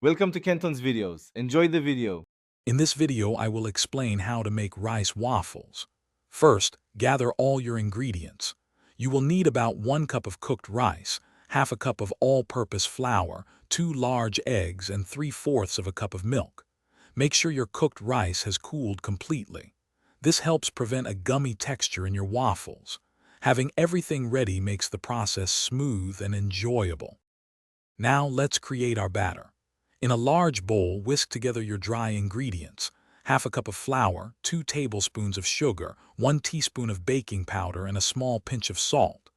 Welcome to Kenton's videos. Enjoy the video. In this video, I will explain how to make rice waffles. First, gather all your ingredients. You will need about 1 cup of cooked rice, half a cup of all-purpose flour, 2 large eggs, and 3/4 of a cup of milk. Make sure your cooked rice has cooled completely. This helps prevent a gummy texture in your waffles. Having everything ready makes the process smooth and enjoyable. Now let's create our batter. In a large bowl, whisk together your dry ingredients: half a cup of flour, 2 tablespoons of sugar, 1 teaspoon of baking powder, and a small pinch of salt.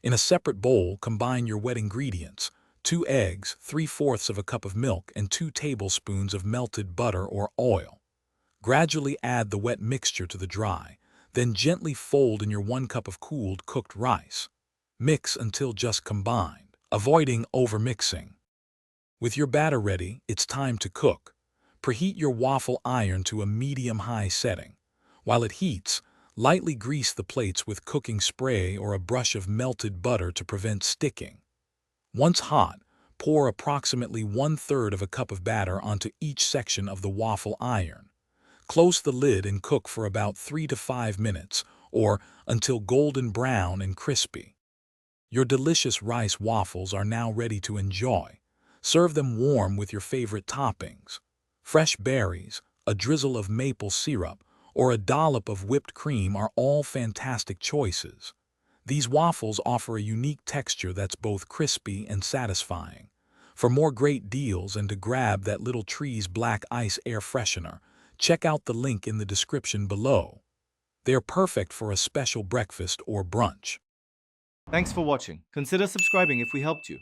In a separate bowl, combine your wet ingredients: 2 eggs, 3/4 of a cup of milk, and 2 tablespoons of melted butter or oil. Gradually add the wet mixture to the dry, then gently fold in your 1 cup of cooled cooked rice. Mix until just combined, avoiding overmixing. With your batter ready, it's time to cook. Preheat your waffle iron to a medium-high setting. While it heats, lightly grease the plates with cooking spray or a brush of melted butter to prevent sticking. Once hot, pour approximately 1/3 of a cup of batter onto each section of the waffle iron. Close the lid and cook for about 3 to 5 minutes, or until golden brown and crispy. Your delicious rice waffles are now ready to enjoy. Serve them warm with your favorite toppings: fresh berries, a drizzle of maple syrup, or a dollop of whipped cream are all fantastic choices. These waffles offer a unique texture that's both crispy and satisfying. For more great deals and to grab that little Tree's Black Ice air freshener, check out the link in the description below. They're perfect for a special breakfast or brunch. Thanks for watching. Consider subscribing if we helped you.